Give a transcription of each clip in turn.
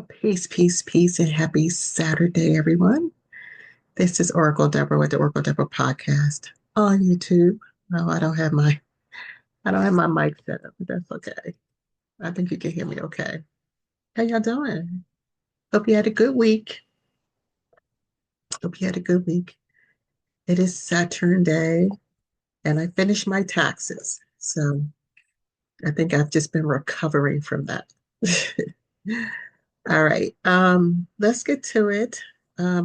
Peace, peace, peace, and happy Saturday, everyone. This is Oracle Deborah with the Oracle Deborah podcast on YouTube. No, I don't have my mic set up, but that's okay. I think you can hear me okay. How y'all doing? Hope you had a good week. Hope you had a good week. It is Saturn Day, and I finished my taxes. So I think I've just been recovering from that. All right. Let's get to it.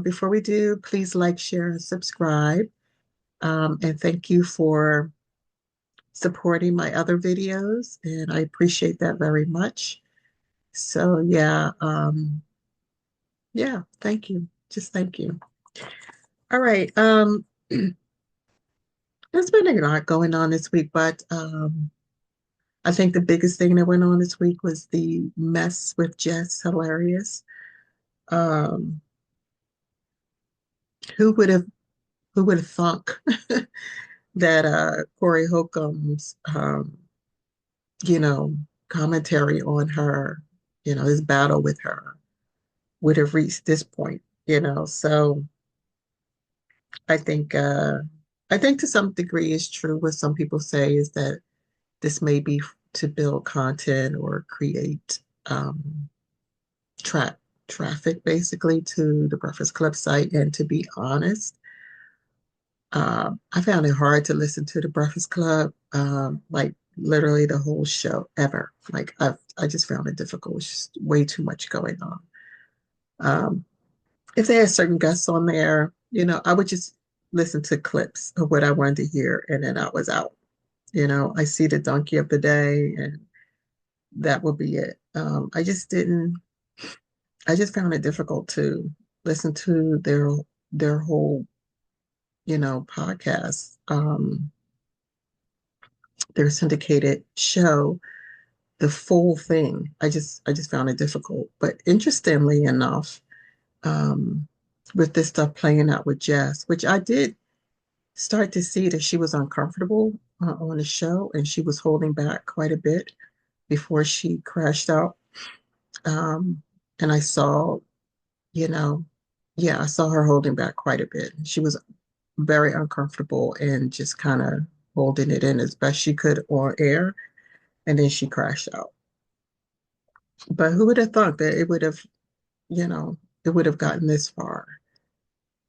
Before we do, please like, share, and subscribe. And thank you for supporting my other videos, and I appreciate that very much. So yeah, thank you. Just thank you. All right. There's been a lot going on this week, but I think the biggest thing that went on this week was the mess with Jess. Hilarious. Um, who would have who would have thunk that Corey Holcomb's you know, commentary on her, his battle with her would have reached this point, So I think uh I think to some degree is true what some people say is that this may be to build content or create tra traffic basically to the Breakfast Club site. And to be honest, I found it hard to listen to the Breakfast Club, like literally the whole show ever. Like I just found it difficult. It's just way too much going on. Um, if they had certain guests on there, I would just listen to clips of what I wanted to hear, and then I was out. I see the donkey of the day, and that would be it. I just found it difficult to listen to their whole, podcast, their syndicated show, the full thing. I just found it difficult. But interestingly enough, um, with this stuff playing out with Jess, which I did start to see that she was uncomfortable on the show, and she was holding back quite a bit before she crashed out. Um, and I saw, you know, yeah, I saw her holding back quite a bit. She was very uncomfortable and just kind of holding it in as best she could on air, and then she crashed out. But who would have thought that you know, it would have gotten this far?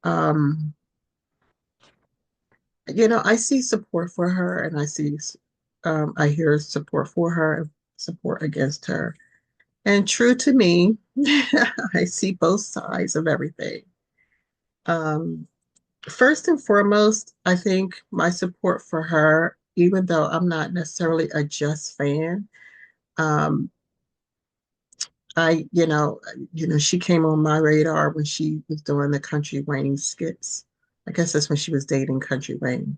Um, I see support for her, and I hear support for her and support against her. And true to me, I see both sides of everything. Um, First and foremost, I think my support for her, even though I'm not necessarily a Just fan, um, she came on my radar when she was doing the Country Wayne skits. I guess that's when she was dating Country Wayne.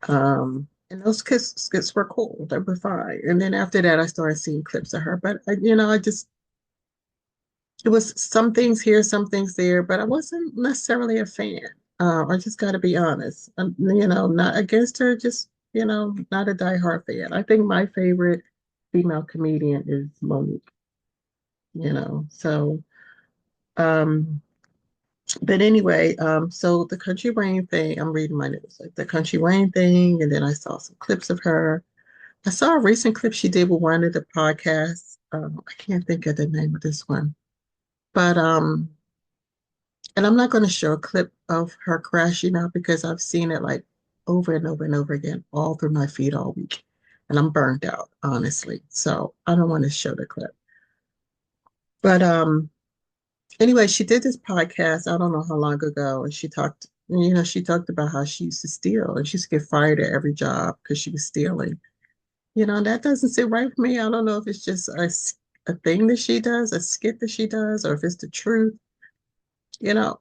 And those skits were cool. They were fine. And then after that, I started seeing clips of her. But it was some things here, some things there, but I wasn't necessarily a fan. I just got to be honest. Not against her, just, not a diehard fan. I think my favorite female comedian is Monique, so, um, but anyway, so the Country Wayne thing, I'm reading my news, like the Country Wayne thing, and then I saw some clips of her. I saw a recent clip she did with one of the podcasts. I can't think of the name of this one, but and I'm not going to show a clip of her crashing out because I've seen it like over and over and over again all through my feed all week, and I'm burned out, honestly. So I don't want to show the clip. But anyway, she did this podcast. I don't know how long ago, and she talked about how she used to steal and she used to get fired at every job because she was stealing. That doesn't sit right with me. I don't know if it's just a thing that she does, a skit that she does, or if it's the truth. You know,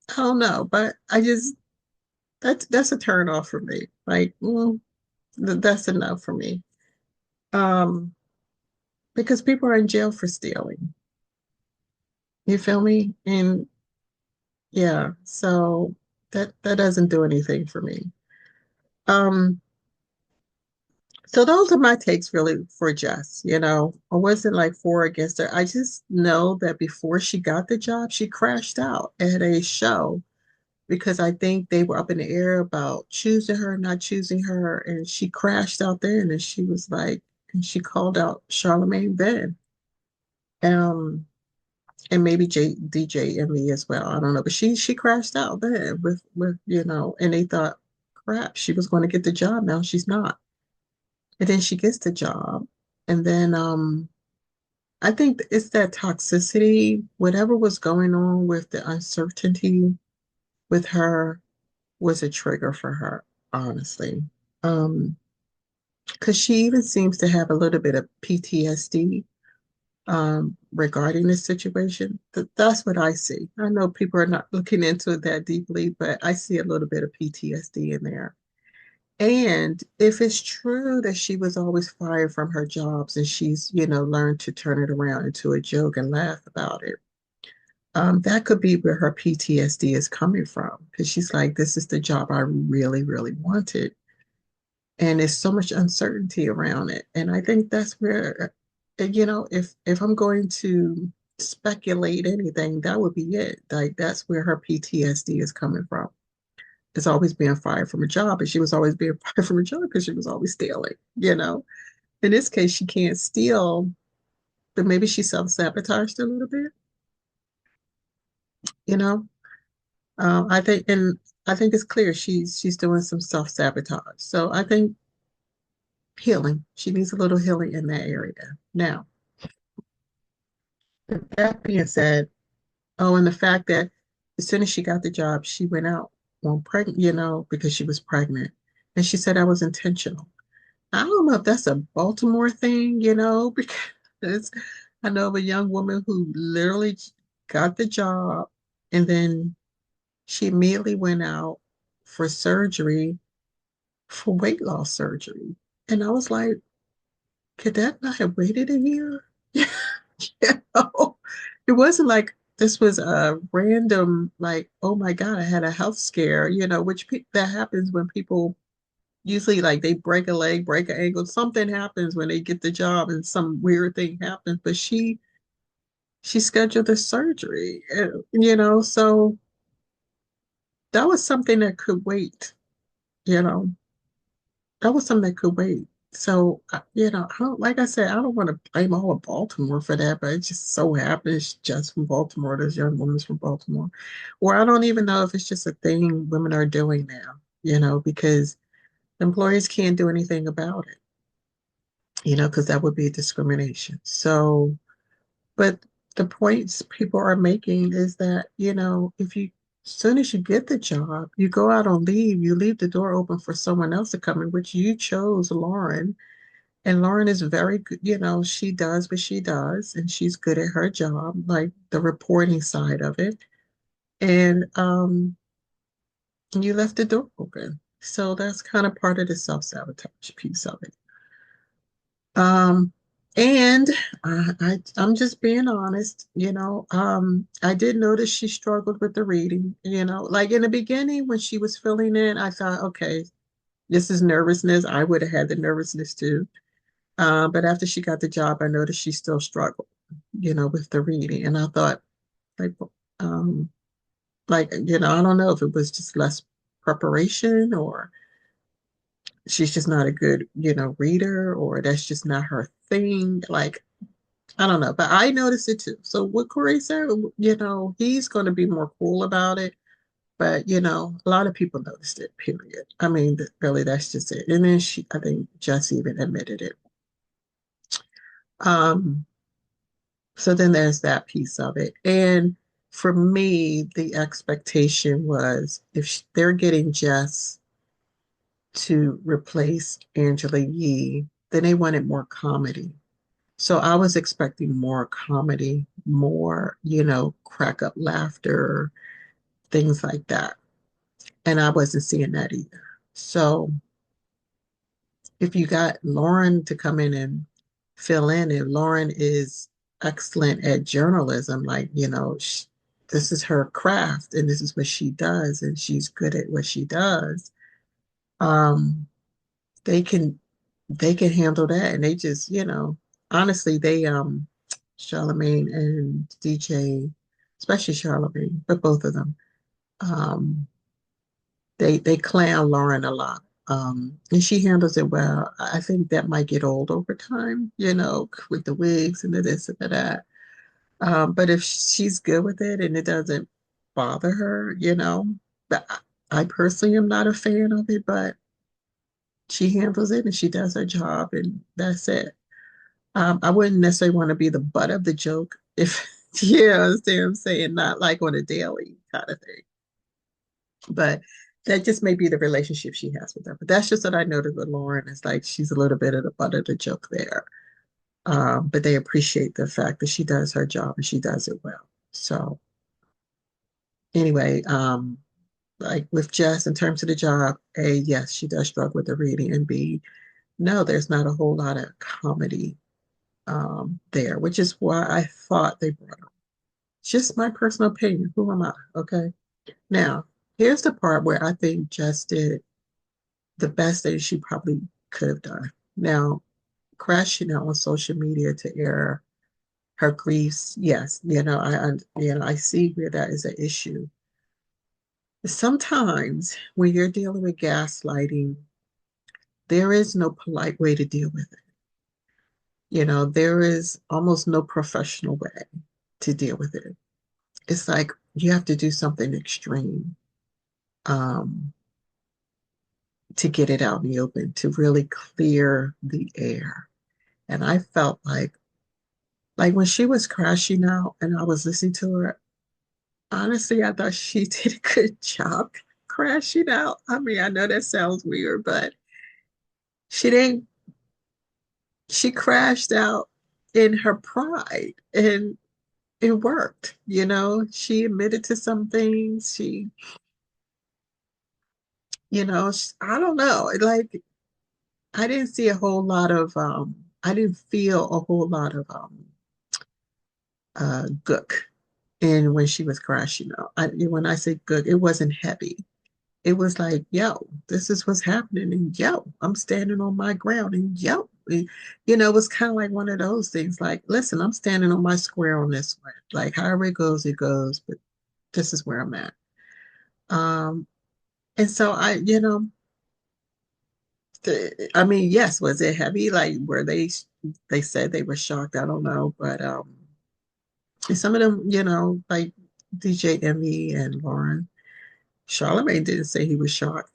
I don't know, but that's a turn off for me. Like, that's enough for me. Um, because people are in jail for stealing. You feel me? And yeah, so that doesn't do anything for me. Um, So those are my takes really for Jess. I wasn't like for or against her. I just know that before she got the job, she crashed out at a show because I think they were up in the air about choosing her, not choosing her, and she crashed out there, and then she was like, and she called out Charlemagne then, um, and maybe DJ Emmy as well. I don't know, but she crashed out then with and they thought, crap, she was going to get the job. Now she's not, and then she gets the job, and then I think it's that toxicity, whatever was going on with the uncertainty with her was a trigger for her, honestly. Um, because she even seems to have a little bit of PTSD regarding this situation. That's what I see. I know people are not looking into it that deeply, but I see a little bit of PTSD in there. And if it's true that she was always fired from her jobs and she's learned to turn it around into a joke and laugh about it, that could be where her PTSD is coming from. Because she's like, this is the job I really, really wanted. And there's so much uncertainty around it. And I think that's where, if I'm going to speculate anything, that would be it. Like that's where her PTSD is coming from. It's always being fired from a job, and she was always being fired from a job because she was always stealing. In this case, she can't steal, but maybe she self-sabotaged a little bit, you know. I think it's clear she's doing some self-sabotage. So I think healing. She needs a little healing in that area. Now, with that being said, oh, and the fact that as soon as she got the job, she went out on pregnant, because she was pregnant. And she said that was intentional. I don't know if that's a Baltimore thing, because I know of a young woman who literally got the job and then she immediately went out for surgery, for weight loss surgery. And I was like, could that not have waited a year? You know, it wasn't like this was a random, like, oh my God, I had a health scare, which that happens when people usually like they break a leg, break an ankle, something happens when they get the job and some weird thing happens. But she scheduled the surgery, so that was something that could wait, you know, that was something that could wait. So, I don't, like I said, I don't want to blame all of Baltimore for that, but it just so happens just from Baltimore. This young woman's from Baltimore. Or I don't even know if it's just a thing women are doing now, because employers can't do anything about it, because that would be discrimination. So, but the points people are making is that, if you, as soon as you get the job, you go out on leave, you leave the door open for someone else to come in, which you chose Lauren. And Lauren is very good, she does what she does, and she's good at her job, like the reporting side of it. And you left the door open. So that's kind of part of the self-sabotage piece of it. Um, and I'm just being honest, I did notice she struggled with the reading, like in the beginning when she was filling in, I thought, okay, this is nervousness. I would have had the nervousness too. But after she got the job, I noticed she still struggled, with the reading. And I thought, like, um, I don't know if it was just less preparation or she's just not a good reader or that's just not her thing. Like, I don't know, but I noticed it too. So what Corey said, he's going to be more cool about it. But a lot of people noticed it, period. I mean, really, that's just it. And then I think Jess even admitted it. Um, so then there's that piece of it. And for me, the expectation was if they're getting Jess to replace Angela Yee, then they wanted more comedy. So I was expecting more comedy, more crack up laughter, things like that. And I wasn't seeing that either. So if you got Lauren to come in and fill in, and Lauren is excellent at journalism, like, this is her craft and this is what she does, and she's good at what she does. Um, they can. they can handle that. And they just, honestly, Charlemagne and DJ, especially Charlemagne, but both of them, um, they clown Lauren a lot. And she handles it well. I think that might get old over time, with the wigs and the this and the that. But if she's good with it and it doesn't bother her, but I personally am not a fan of it, but she handles it and she does her job and that's it. I wouldn't necessarily want to be the butt of the joke if, you understand what I'm saying, not like on a daily kind of thing. But that just may be the relationship she has with her. But that's just what I noticed with Lauren. It's like she's a little bit of the butt of the joke there. But they appreciate the fact that she does her job and she does it well. So anyway, like with Jess in terms of the job, A, yes, she does struggle with the reading, and B, no, there's not a whole lot of comedy there, which is why I thought they brought her. Just my personal opinion. Who am I? Okay. Now, here's the part where I think Jess did the best thing she probably could have done. Now, crashing out on social media to air her griefs, yes, I see where that is an issue. Sometimes when you're dealing with gaslighting, there is no polite way to deal with it. There is almost no professional way to deal with it. It's like you have to do something extreme um, to get it out in the open, to really clear the air. And I felt like when she was crashing out and I was listening to her, honestly, I thought she did a good job crashing out. I mean, I know that sounds weird, but she didn't, she crashed out in her pride and it worked. She admitted to some things. I don't know. Like, I didn't see a whole lot of, I didn't feel a whole lot of gook in when she was crashing out. When I say gook, it wasn't heavy. It was like, yo, this is what's happening, and yo, I'm standing on my ground, and yo, it was kind of like one of those things. Like, listen, I'm standing on my square on this one. Like, however it goes, but this is where I'm at. Um, and so I mean, yes, was it heavy? Like, were they said they were shocked? I don't know, but and some of them, like DJ Emmy and Lauren, Charlemagne didn't say he was shocked.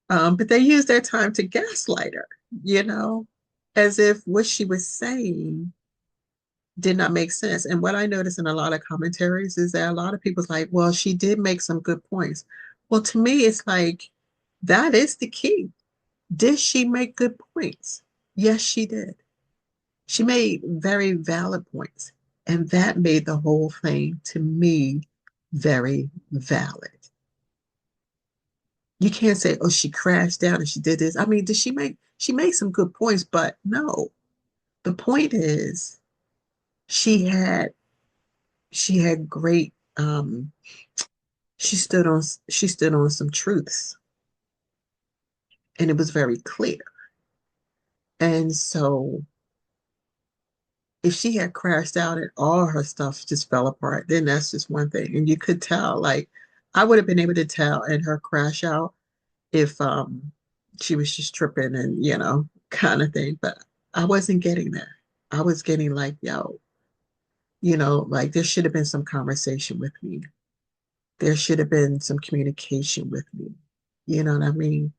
But they used their time to gaslight her, you know, as if what she was saying did not make sense. And what I noticed in a lot of commentaries is that a lot of people's like, well, she did make some good points. Well, to me, it's like that is the key. Did she make good points? Yes, she did. She made very valid points. And that made the whole thing, to me, very valid. You can't say, oh, she crashed down and she did this. I mean, she made some good points, but no. The point is she had, she had great, she stood on some truths and it was very clear. And so if she had crashed out and all her stuff just fell apart, then that's just one thing. And you could tell, like, I would have been able to tell in her crash out if she was just tripping and, kind of thing. But I wasn't getting that. I was getting like, yo, like there should have been some conversation with me. There should have been some communication with me. You know what I mean?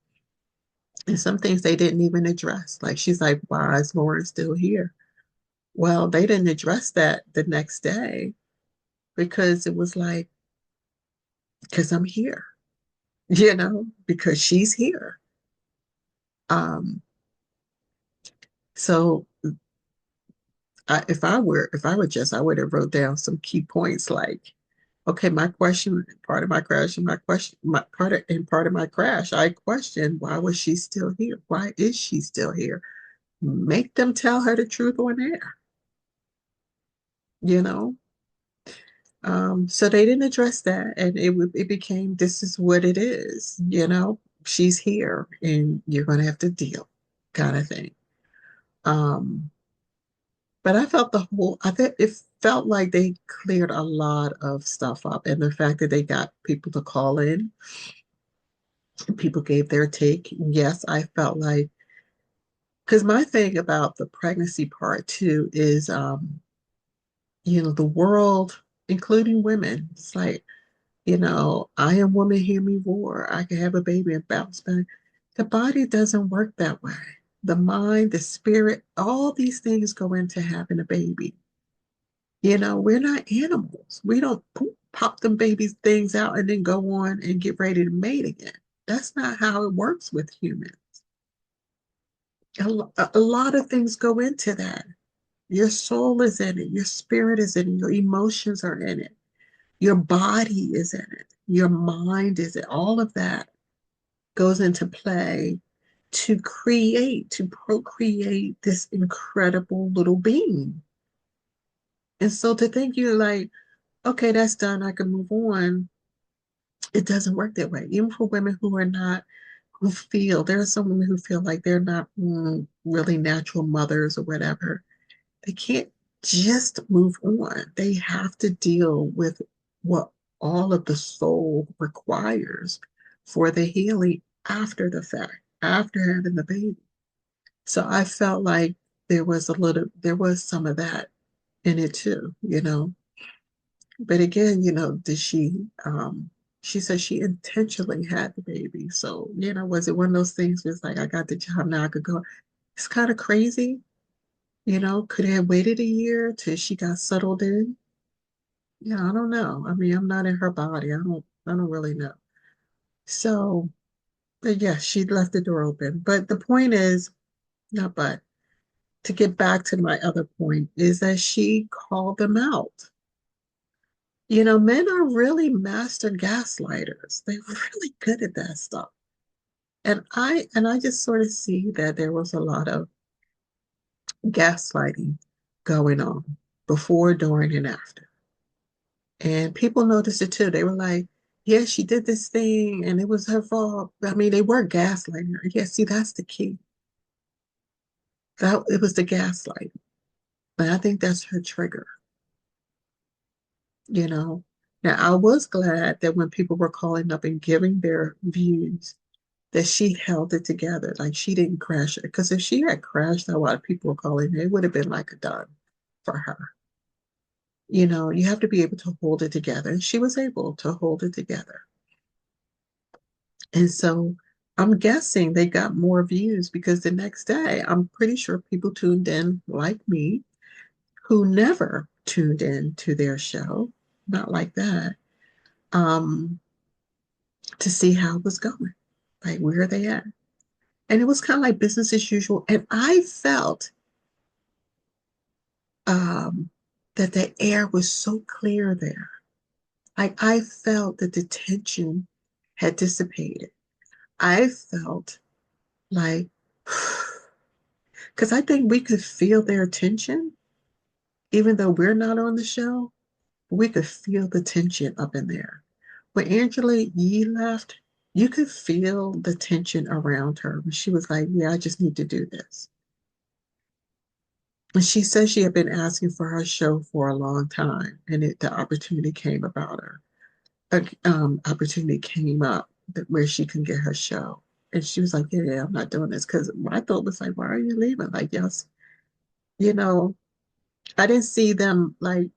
And some things they didn't even address. Like she's like, why is Lauren still here? Well, they didn't address that the next day because it was like, because I'm here, because she's here. Um, so if I were Jess, I would have wrote down some key points like, okay, my question, part of my crash, and my question, my part of my crash, I questioned why was she still here? Why is she still here? Make them tell her the truth on air, you know. So they didn't address that, and it became this is what it is, She's here, and you're gonna have to deal. kind of thing. Um, but I think it felt like they cleared a lot of stuff up. And the fact that they got people to call in, and people gave their take. Yes, I felt like, because my thing about the pregnancy part too is, the world, including women, it's like, I am woman, hear me roar. I can have a baby and bounce back. The body doesn't work that way. The mind, the spirit, all these things go into having a baby. We're not animals. We don't pop them babies things out and then go on and get ready to mate again. That's not how it works with humans. A lot of things go into that. Your soul is in it, your spirit is in it, your emotions are in it, your body is in it, your mind is it. All of that goes into play to procreate this incredible little being. And so to think you're like, okay, that's done, I can move on. It doesn't work that way. Even for women who are not, who feel, there are some women who feel like they're not really natural mothers or whatever. They can't just move on. They have to deal with what all of the soul requires for the healing after the fact, after having the baby. So I felt like there was some of that in it too. But again, she said she intentionally had the baby. So, was it one of those things where it's like, I got the job, now I could go? It's kind of crazy. Could have waited a year till she got settled in. Yeah, I don't know. I mean, I'm not in her body. I don't really know. So, but yeah, she left the door open. But the point is, not but, to get back to my other point, is that she called them out. Men are really master gaslighters. They're really good at that stuff. And I just sort of see that there was a lot of gaslighting going on before, during, and after. And people noticed it too. They were like, yeah, she did this thing and it was her fault. I mean, they were gaslighting her. Yeah, see, that's the key. That it was the gaslighting. But I think that's her trigger, you know. Now, I was glad that when people were calling up and giving their views, that she held it together. Like she didn't crash it. Because if she had crashed, a lot of people were calling, it would have been like a done for her. You have to be able to hold it together. And she was able to hold it together. And so I'm guessing they got more views because the next day, I'm pretty sure people tuned in like me who never tuned in to their show, not like that, um, to see how it was going. Like, where are they at? And it was kind of like business as usual. And I felt um, that the air was so clear there. Like, I felt that the tension had dissipated. I felt like, because I think we could feel their tension, even though we're not on the show, we could feel the tension up in there. When Angela Yee left, you could feel the tension around her. When she was like, yeah, I just need to do this. And she said she had been asking for her show for a long time, and the opportunity came about her. Opportunity came up where she can get her show. And she was like, yeah, I'm not doing this. Because my thought was like, why are you leaving? Like, yes, you know, I didn't see them like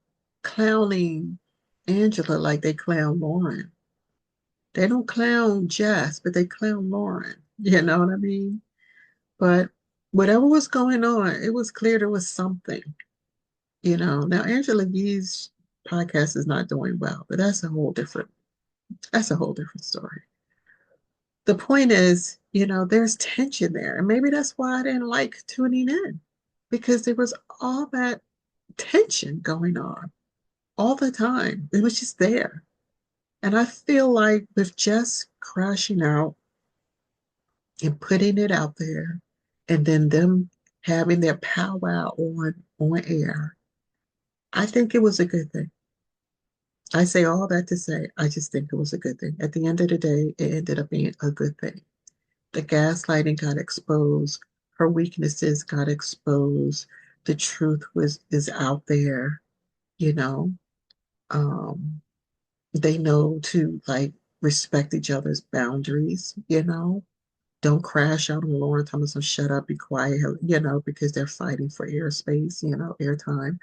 clowning Angela like they clown Lauren. They don't clown Jess, but they clown Lauren. You know what I mean? But whatever was going on, it was clear there was something. Now Angela Yee's podcast is not doing well, but that's a whole different story. The point is, there's tension there. And maybe that's why I didn't like tuning in, because there was all that tension going on all the time. It was just there. And I feel like with Jess crashing out and putting it out there, and then them having their powwow on air, I think it was a good thing. I say all that to say, I just think it was a good thing. At the end of the day, it ended up being a good thing. The gaslighting got exposed. her weaknesses got exposed. The truth is out there, you know. Um, they know to like respect each other's boundaries, you know. Don't crash out on Lauren Thomas, shut up, be quiet, you know, because they're fighting for airspace, you know, airtime,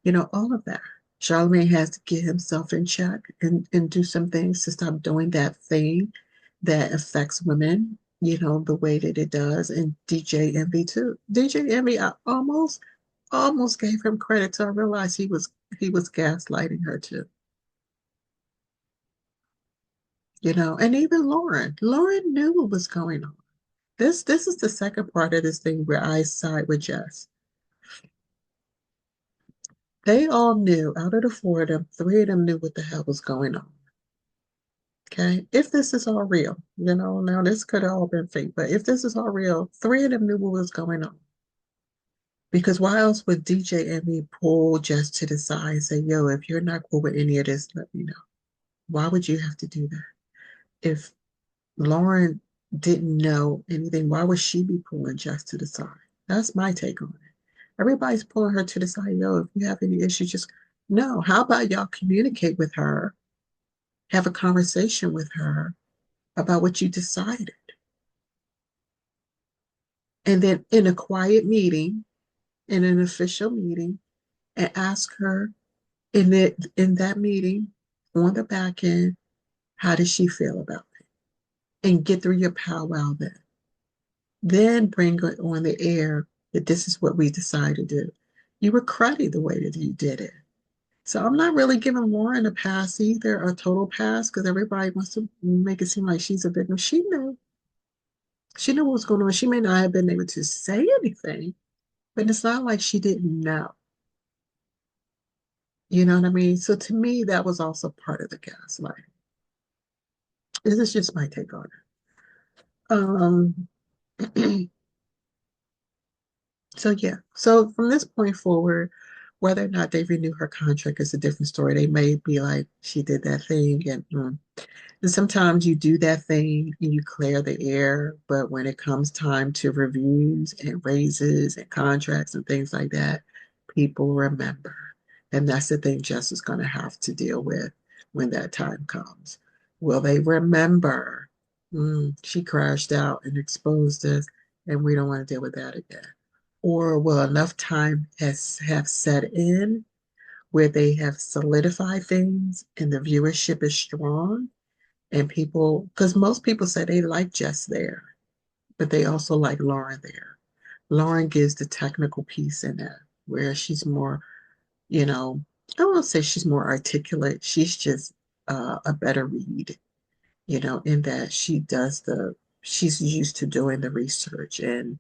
you know, all of that. Charlemagne has to get himself in check and do some things to stop doing that thing that affects women, you know, the way that it does. And DJ Envy too. DJ Envy, I almost gave him credit till I realized he was gaslighting her too. You know, and even Lauren. Lauren knew what was going on. This is the second part of this thing where I side with Jess. They all knew, out of the four of them, three of them knew what the hell was going on. Okay. If this is all real, you know, now this could have all been fake, but if this is all real, three of them knew what was going on. Because why else would DJ and me pull Jess to the side and say, yo, if you're not cool with any of this, let me know. Why would you have to do that? If Lauren didn't know anything, why would she be pulling Jess to the side? That's my take on it. Everybody's pulling her to the side. Yo, if you have any issues, just no. How about y'all communicate with her, have a conversation with her about what you decided? And then in a quiet meeting, in an official meeting, and ask her in that meeting on the back end, how does she feel about it? And get through your powwow then. Then bring it on the air that this is what we decided to do. You were cruddy the way that you did it. So I'm not really giving Lauren a pass either, a total pass, because everybody wants to make it seem like she's a victim. She knew. She knew what was going on. She may not have been able to say anything, but it's not like she didn't know. You know what I mean? So to me, that was also part of the gaslighting. This is just my take on it. So yeah. So from this point forward, whether or not they renew her contract is a different story. They may be like, she did that thing and sometimes you do that thing and you clear the air, but when it comes time to reviews and raises and contracts and things like that, people remember. And that's the thing Jess is going to have to deal with when that time comes. Will they remember? She crashed out and exposed us, and we don't want to deal with that again. Or will enough time has have set in where they have solidified things and the viewership is strong and people, because most people say they like Jess there, but they also like Lauren there. Lauren gives the technical piece in it, where she's more, you know, I won't say she's more articulate. She's just a better read, you know, in that she's used to doing the research and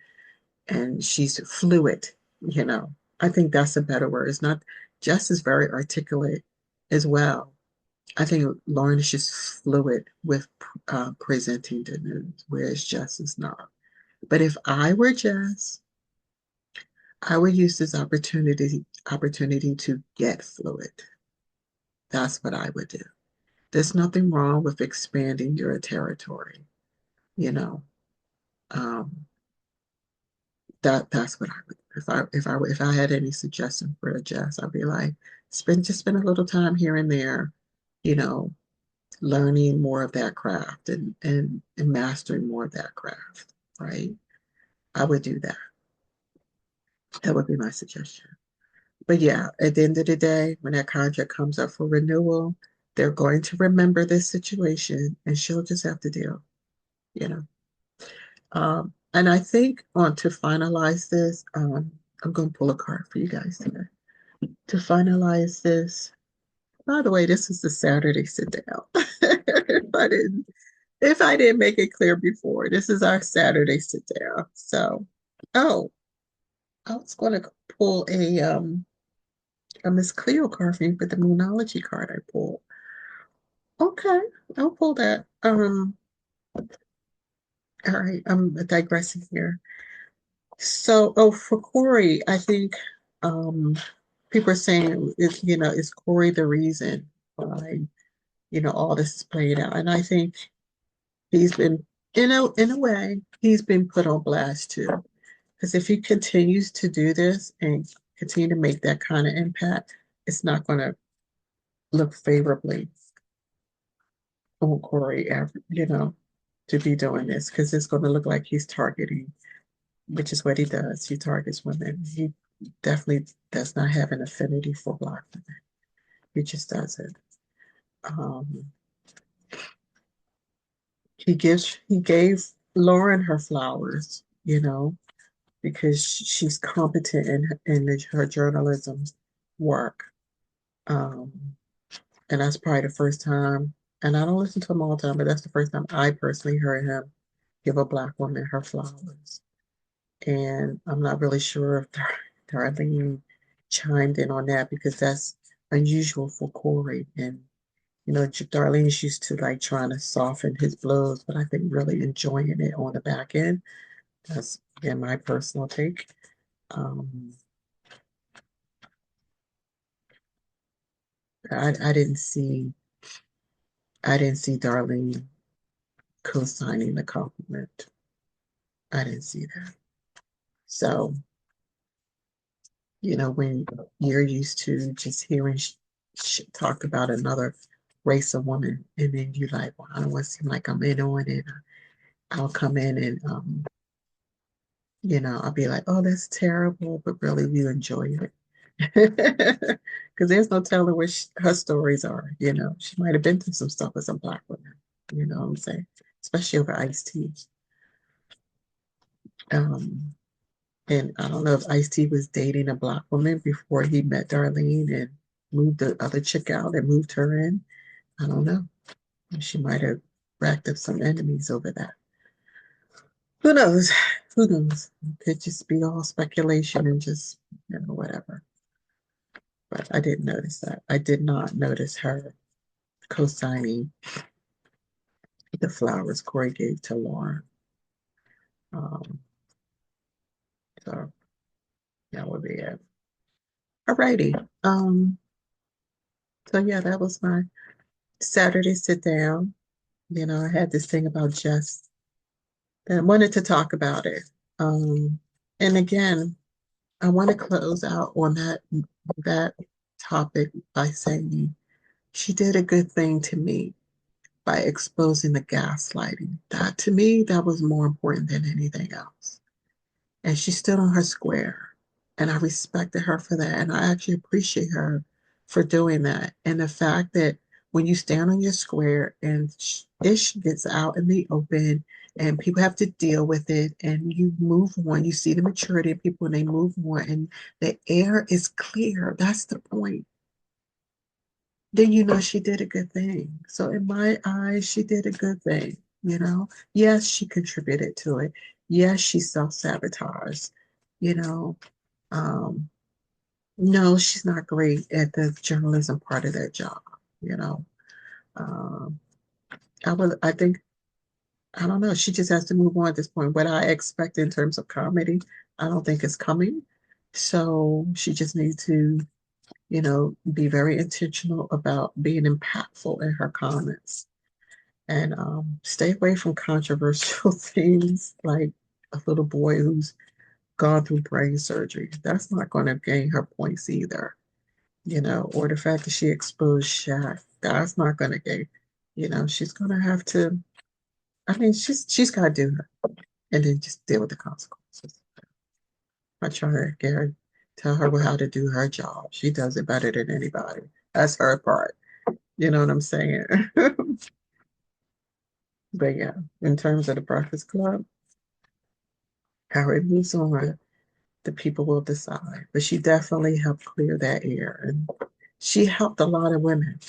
she's fluid, you know. I think that's a better word. It's not, Jess is very articulate as well. I think Lauren is just fluid with presenting the news, whereas Jess is not. But if I were Jess, I would use this opportunity to get fluid. That's what I would do. There's nothing wrong with expanding your territory, you know. Um, that's what I would if I had any suggestion for a Jess, I'd be like, spend a little time here and there, you know, learning more of that craft and mastering more of that craft, right? I would do that. That would be my suggestion. But yeah, at the end of the day, when that contract comes up for renewal, they're going to remember this situation and she'll just have to deal, you know. And I think on to finalize this, I'm going to pull a card for you guys today. To finalize this, by the way, this is the Saturday sit down. If I didn't make it clear before, this is our Saturday sit down. So, oh, I was going to pull a Miss Cleo card for you, but the Moonology card I pulled. Okay, I'll pull that. All right, I'm digressing here. So, oh, for Corey, I think people are saying is Corey the reason why all this is played out? And I think he's been in a way he's been put on blast too, Because if he continues to do this and continue to make that kind of impact, it's not going to look favorably on Corey, to be doing this because it's going to look like he's targeting, which is what he does. He targets women. He definitely does not have an affinity for Black women. He just doesn't. Um, he gave Lauren her flowers, because she's competent in her journalism work. Um, and that's probably the first time, and I don't listen to him all the time, but that's the first time I personally heard him give a Black woman her flowers. And I'm not really sure if Darlene chimed in on that because that's unusual for Corey. And, Darlene's used to like trying to soften his blows, but I think really enjoying it on the back end. That's, again, my personal take. Um, I didn't see Darlene co-signing the compliment. I didn't see that. So, when you're used to just hearing talk about another race of women, and then you like, well, I don't want to seem like I'm in on it. I'll come in and, I'll be like, oh, that's terrible, but really you enjoy it. Because there's no telling what her stories are. She might have been through some stuff with some Black women. You know what I'm saying? Especially over Ice-T. Um, and I don't know if Ice-T was dating a Black woman before he met Darlene and moved the other chick out and moved her in. I don't know. She might have racked up some enemies over that. Who knows? Who knows? It could just be all speculation and just, whatever. But I didn't notice that. I did not notice her co-signing the flowers Corey gave to Lauren. Um, so that would be it. Alrighty. So yeah, that was my Saturday sit down. I had this thing about Jess that I wanted to talk about it. Um, and again, I want to close out on that topic by saying she did a good thing to me by exposing the gaslighting. That to me, that was more important than anything else. And she stood on her square. And I respected her for that. And I actually appreciate her for doing that. And the fact that when you stand on your square and ish gets out in the open and people have to deal with it and you move on, you see the maturity of people and they move on and the air is clear. That's the point. Then she did a good thing. So in my eyes, she did a good thing. Yes, she contributed to it. Yes, she self-sabotaged, you know. Um, no, she's not great at the journalism part of that job, you know. Um, I think, I don't know, she just has to move on at this point. What I expect in terms of comedy, I don't think is coming. So she just needs to be very intentional about being impactful in her comments and stay away from controversial things like a little boy who's gone through brain surgery. That's not going to gain her points either, or the fact that she exposed Shaq. That's not going to gain, she's going to have to, I mean, she's got to do her and then just deal with the consequences. I try to tell her how to do her job. She does it better than anybody. That's her part. You know what I'm saying? But yeah, in terms of the Breakfast Club, how it moves on, the people will decide. But she definitely helped clear that air. And she helped a lot of women,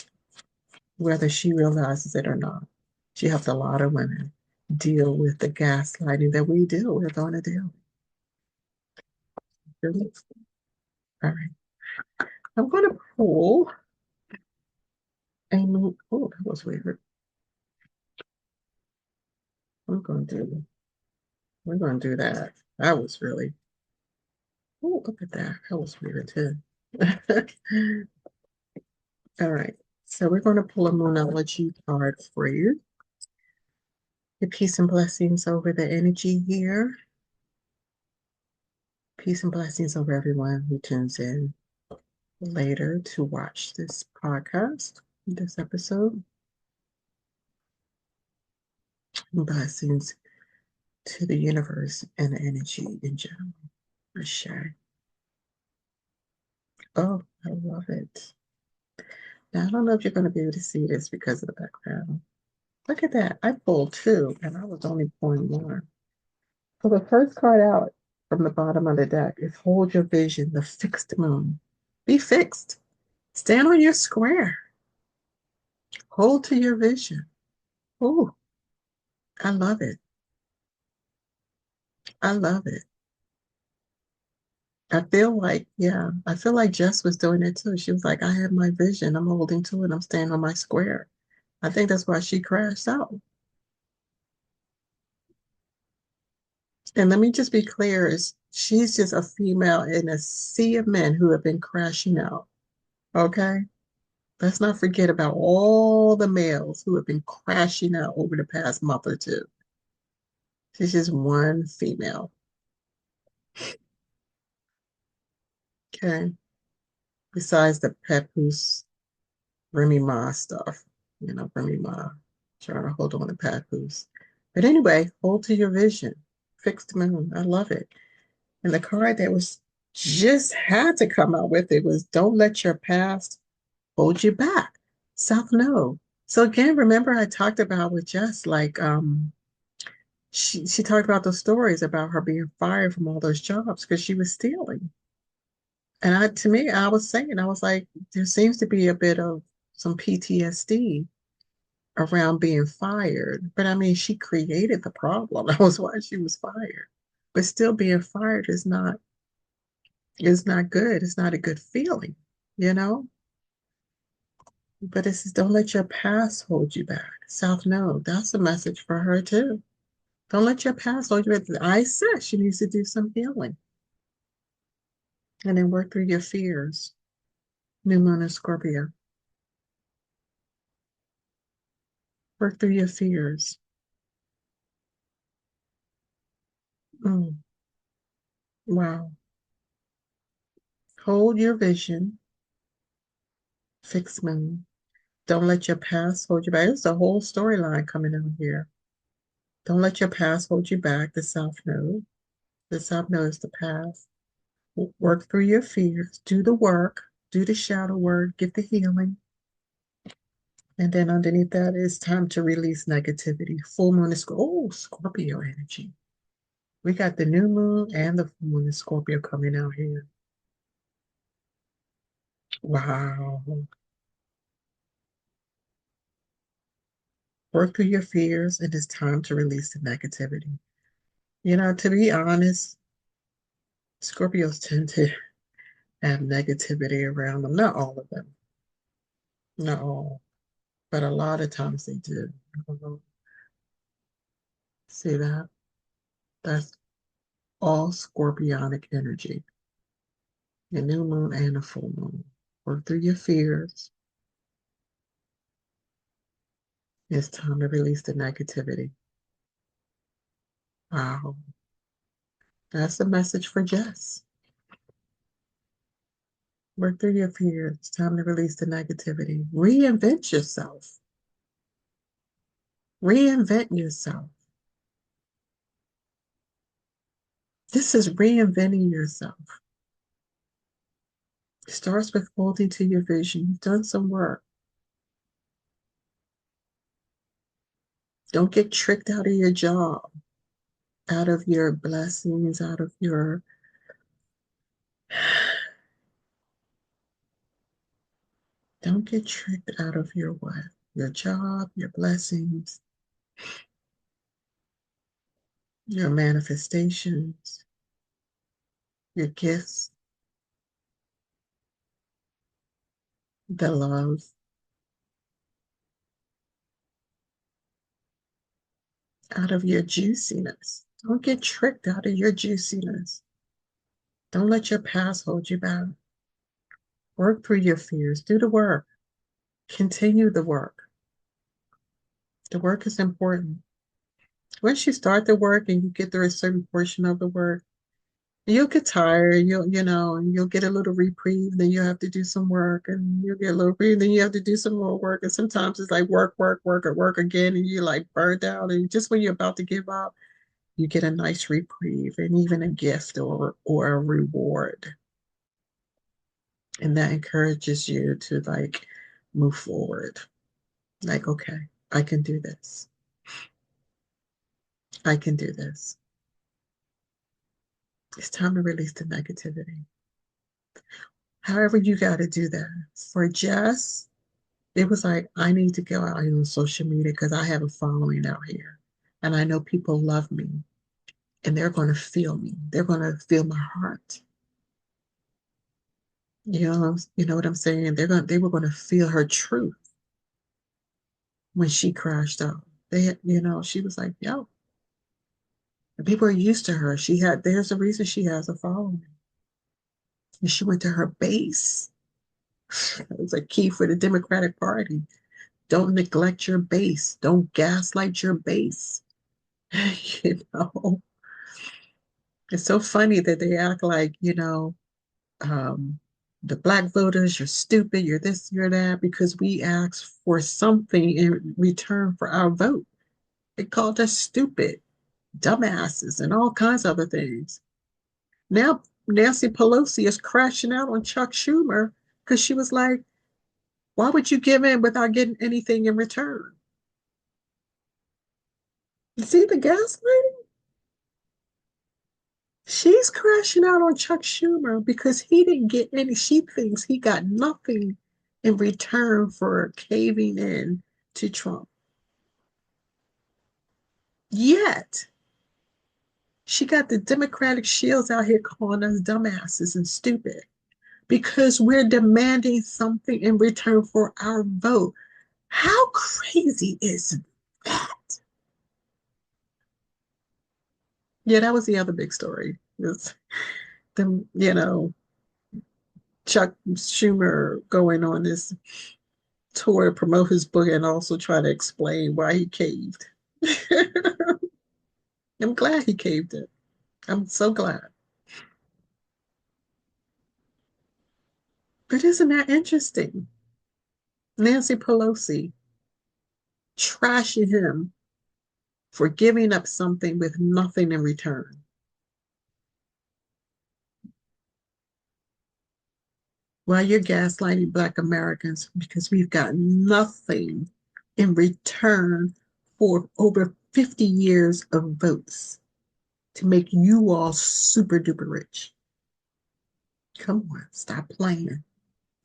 whether she realizes it or not. She helped a lot of women deal with the gaslighting that we deal with on a daily. All right. I'm going to pull a move. Oh, that was weird. I'm going to do We're going to do that. That was really, oh, look at that. That was weird too. All right. So we're going to pull a Moonology card for you. The peace and blessings over the energy here. Peace and blessings over everyone who tunes in later to watch this podcast, this episode. Blessings to the universe and the energy in general. For sure. Oh, I love it. Now, I don't know if you're going to be able to see this because of the background. Look at that. I pulled two, and I was only pulling one. So the first card out from the bottom of the deck is Hold Your Vision, the fixed moon. Be fixed. Stand on your square. Hold to your vision. Ooh, I love it. I love it. I feel like Jess was doing it too. She was like, I have my vision. I'm holding to it. I'm staying on my square. I think that's why she crashed out. And let me just be clear, is she's just a female in a sea of men who have been crashing out. Okay? Let's not forget about all the males who have been crashing out over the past month or two. She's just one female. Okay? Besides the papoose Remy Ma stuff. Remy Ma trying to hold on to papoose. But anyway, hold to your vision. Fixed moon. I love it. And the card that was just had to come out with it was don't let your past hold you back. South Node. So again, remember I talked about with Jess, like she talked about those stories about her being fired from all those jobs because she was stealing. And to me, I was saying, I was like, there seems to be a bit of some PTSD around being fired. But I mean, she created the problem. That was why she was fired. But still being fired is not good. It's not a good feeling, you know? But it says, don't let your past hold you back. South Node, that's a message for her too. Don't let your past hold you back. I said she needs to do some healing and then work through your fears. New Moon in Scorpio. Work through your fears. Mm, wow. Hold your vision. Fixed moon. Don't let your past hold you back. There's a whole storyline coming out here. Don't let your past hold you back. The South Node. The South Node is the past. Work through your fears. Do the work. Do the shadow work. Get the healing. And then underneath that, it's time to release negativity. Full moon is Scorpio energy. We got the new moon and the full moon in Scorpio coming out here. Wow. Work through your fears. It is time to release the negativity. To be honest, Scorpios tend to have negativity around them. Not all of them, not all, but a lot of times they do. See that? That's all scorpionic energy. The new moon and the full moon. Work through your fears. It's time to release the negativity. Wow. That's the message for Jess. Work through your fears. It's time to release the negativity. Reinvent yourself. Reinvent yourself. This is reinventing yourself. It starts with holding to your vision. You've done some work. Don't get tricked out of your job, out of your blessings, out of your don't get tricked out of your what? Your job, your blessings, your manifestations, your gifts, the love, out of your juiciness. Don't get tricked out of your juiciness. Don't let your past hold you back. Work through your fears. Do the work. Continue the work. The work is important. Once you start the work and you get through a certain portion of the work, You'll get tired, and you'll get a little reprieve, then you'll have to do some work, and you'll get a little reprieve, then you have to do some more work. And sometimes it's like work, work, work, or work again, and you're like burned out. And just when you're about to give up, you get a nice reprieve and even a gift or a reward. And that encourages you to like move forward. Like, okay, I can do this. I can do this. It's time to release the negativity. However, you got to do that. For Jess, it was like, I need to go out on social media because I have a following out here. And I know people love me and they're going to feel me. They're going to feel my heart. You know what I'm saying? They were going to feel her truth when she crashed out. She was like, yo, and people are used to her. There's a reason she has a following. And she went to her base. It was a key for the Democratic Party. Don't neglect your base. Don't gaslight your base. you know, it's so funny that they act like, um, the black voters, you're stupid, you're this, you're that, because we asked for something in return for our vote. They called us stupid, dumbasses, and all kinds of other things. Now Nancy Pelosi is crashing out on Chuck Schumer because she was like, why would you give in without getting anything in return? You see the gaslighting? She's crashing out on Chuck Schumer because he didn't get any, she thinks he got nothing in return for caving in to Trump. Yet, she got the Democratic shields out here calling us dumbasses and stupid because we're demanding something in return for our vote. How crazy is that? Yeah, that was the other big story. It's them, Chuck Schumer going on this tour to promote his book and also try to explain why he caved. I'm glad he caved it. I'm so glad. But isn't that interesting? Nancy Pelosi trashing him for giving up something with nothing in return. While you're gaslighting Black Americans because we've got nothing in return for over 50 years of votes to make you all super duper rich. Come on, stop playing.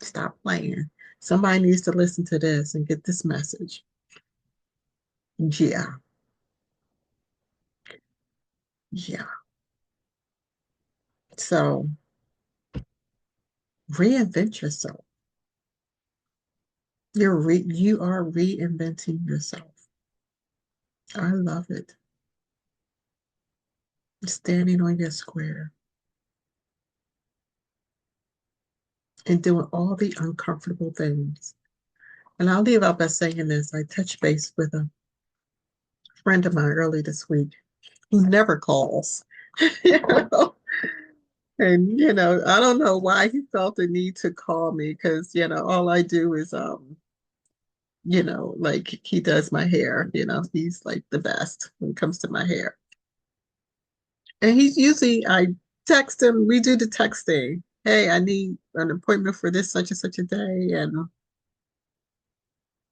Stop playing. Somebody needs to listen to this and get this message. Yeah, yeah. So reinvent yourself. You are reinventing yourself. I love it. Standing on your square and doing all the uncomfortable things. And I'll leave out by saying this. I touched base with a friend of mine early this week who never calls. you know? And I don't know why he felt the need to call me because all I do is like he does my hair, he's like the best when it comes to my hair. And he's usually I text him, we do the texting. Hey, I need an appointment for this such and such a day. And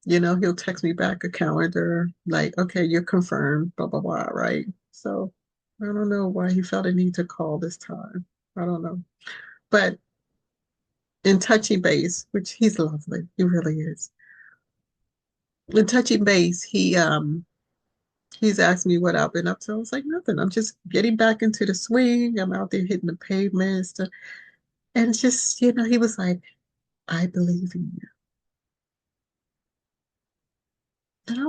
he'll text me back a calendar, like, okay, you're confirmed, blah, blah, blah, right? So I don't know why he felt a need to call this time. I don't know. But in touching base, which he's lovely, he really is. In touching base, he's asked me what I've been up to. I was like, nothing. I'm just getting back into the swing. I'm out there hitting the pavement and stuff. And just, he was like, I believe in you. And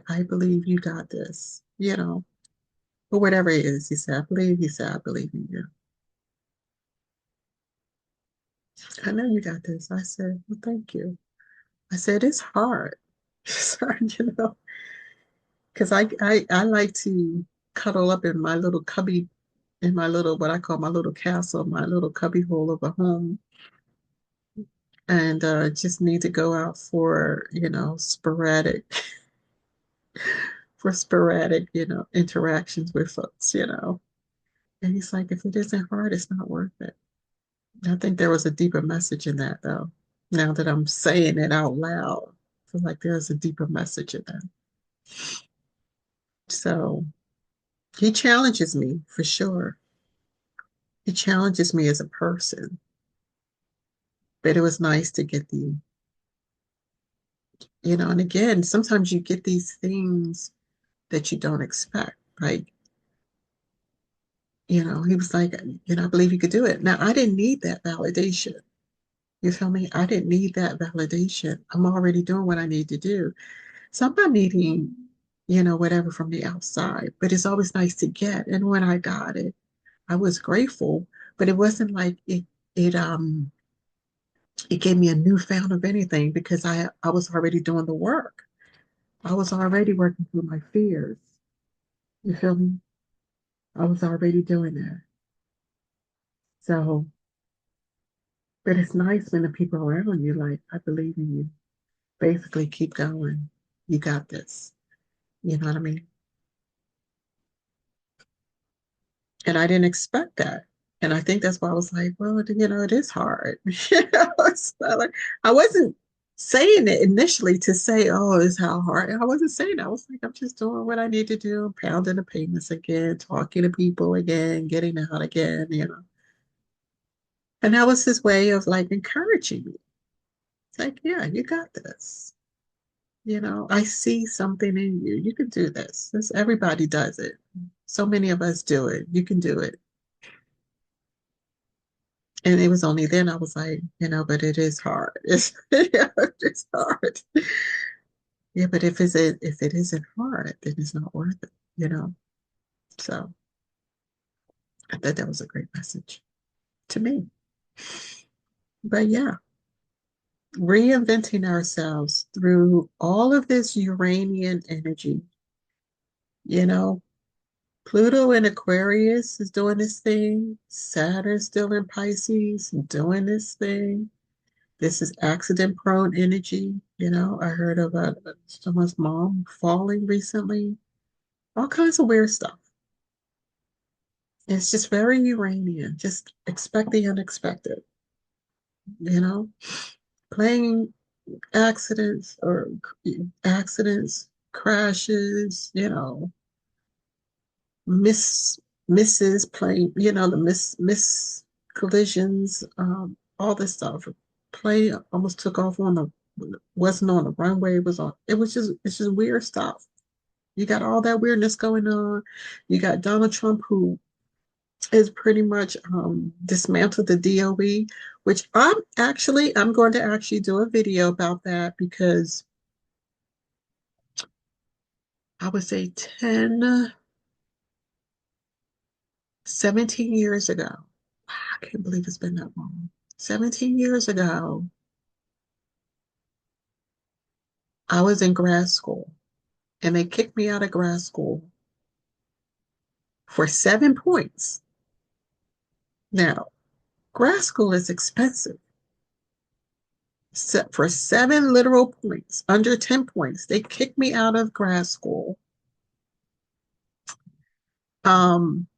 I believe you got this, But whatever it is, he said, I believe in you. I know you got this. I said, well, thank you. I said, it's hard. It's hard, because I like to cuddle up in my little cubby in my little, what I call my little castle, my little cubbyhole of a home, and just need to go out for, sporadic, interactions with folks. And he's like, if it isn't hard, it's not worth it. I think there was a deeper message in that, though. Now that I'm saying it out loud, I feel like there's a deeper message in that. So he challenges me for sure. He challenges me as a person. But it was nice to get and again, sometimes you get these things that you don't expect. Like, he was like, I believe you could do it. Now, I didn't need that validation. You feel me? I didn't need that validation. I'm already doing what I need to do. So I'm not needing, whatever from the outside, but it's always nice to get. And when I got it, I was grateful, but it wasn't like it gave me a newfound of anything because I was already doing the work. I was already working through my fears. You feel me? I was already doing that. So, but it's nice when the people around you, like, I believe in you. Basically, keep going. You got this. You know what I mean? And I didn't expect that. And I think that's why I was like, well, it is hard. It's not like I wasn't saying it initially to say, oh, it's how hard. I wasn't saying that. I was like, I'm just doing what I need to do, pounding the payments again, talking to people again, getting out again. And that was his way of like encouraging me. It's like, yeah, you got this. I see something in you. You can do this. Everybody does it. So many of us do it. You can do it. And it was only then I was like, but it is hard. It's hard. Yeah, but if it isn't hard, then it's not worth it. So I thought that was a great message to me. But yeah, reinventing ourselves through all of this Uranian energy, you know, Pluto in Aquarius is doing this thing. Saturn still in Pisces doing this thing. This is accident prone energy. I heard about someone's mom falling recently. All kinds of weird stuff. It's just very Uranian. Just expect the unexpected, you know? Plane accidents or accidents, crashes, miss misses plane, the miss collisions, all this stuff. Plane almost took off on the wasn't on the runway, it was on it's just weird stuff. You got all that weirdness going on. You got Donald Trump who is pretty much dismantled the DOE, which I'm going to actually do a video about that because I would say 10, 17 years ago. I can't believe it's been that long. 17 years ago, I was in grad school and they kicked me out of grad school for 7 points. Now, grad school is expensive. For 7 literal points, under 10 points, they kicked me out of grad school. Um,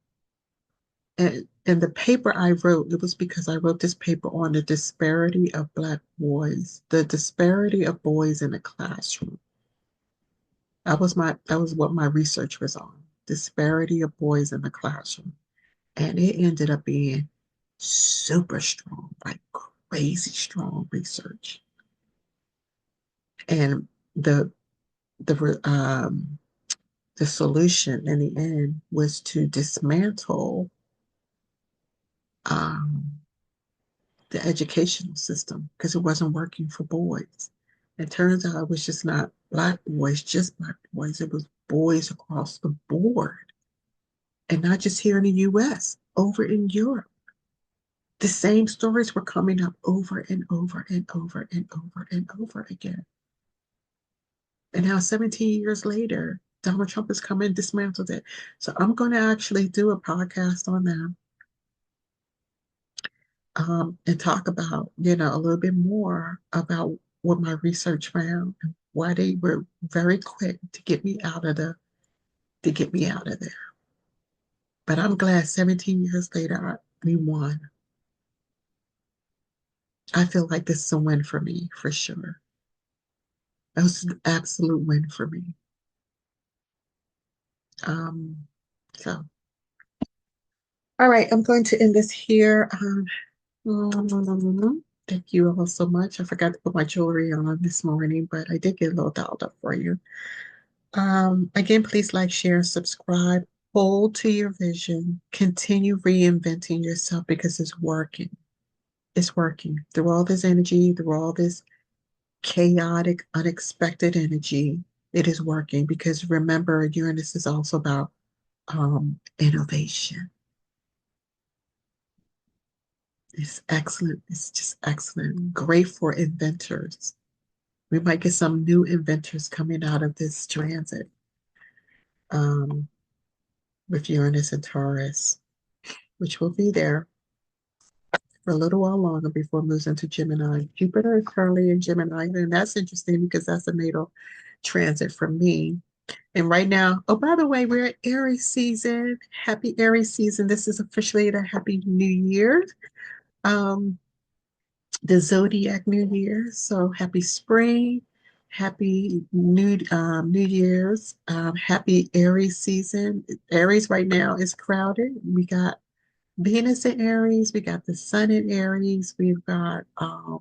and the paper I wrote, it was because I wrote this paper on the disparity of Black boys, the disparity of boys in the classroom. That was what my research was on, disparity of boys in the classroom. And it ended up being super strong, like crazy strong research. And the the solution in the end was to dismantle um, the educational system because it wasn't working for boys. It turns out it was just not just Black boys. It was boys across the board. And not just here in the US, over in Europe. The same stories were coming up over and over and over and over and over again. And now 17 years later, Donald Trump is coming, dismantled it. So I'm going to actually do a podcast on them, and talk about, a little bit more about what my research found and why they were very quick to get me out of there. But I'm glad 17 years later we won. I feel like this is a win for me for sure. That was an absolute win for me. Um, so all right, I'm going to end this here. Thank you all so much. I forgot to put my jewelry on this morning, but I did get a little dolled up for you. Again, please like, share, subscribe, hold to your vision, continue reinventing yourself because it's working. It's working through all this energy, through all this chaotic, unexpected energy. It is working because remember, Uranus is also about innovation. It's excellent. It's just excellent. Great for inventors. We might get some new inventors coming out of this transit, um, with Uranus and Taurus, which will be there for a little while longer before it moves into Gemini. Jupiter is currently in Gemini, and that's interesting because that's a natal transit for me. And right now, oh, by the way, we're at Aries season. Happy Aries season. This is officially the Happy New Year. Um, the Zodiac New Year. So happy spring, happy New Year's, happy Aries season. Aries right now is crowded. We got Venus in Aries, we got the Sun in Aries, we've got let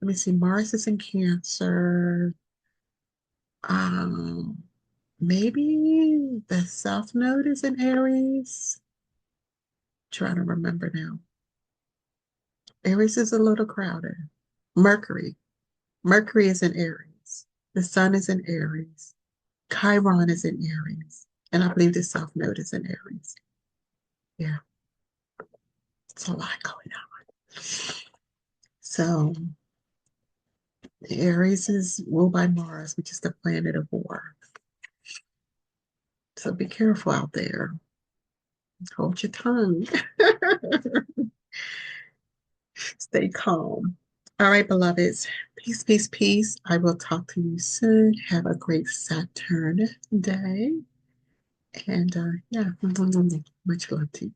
me see, Mars is in Cancer. Um, maybe the South Node is in Aries. Trying to remember now. Aries is a little crowded. Mercury. Mercury is in Aries. The Sun is in Aries. Chiron is in Aries. And I believe the South Node is in Aries. Yeah, it's a lot going on. So Aries is ruled by Mars, which is the planet of war. So be careful out there. Hold your tongue. Stay calm. All right, beloveds. Peace, peace, peace. I will talk to you soon. Have a great Saturn day. And yeah, much love to you.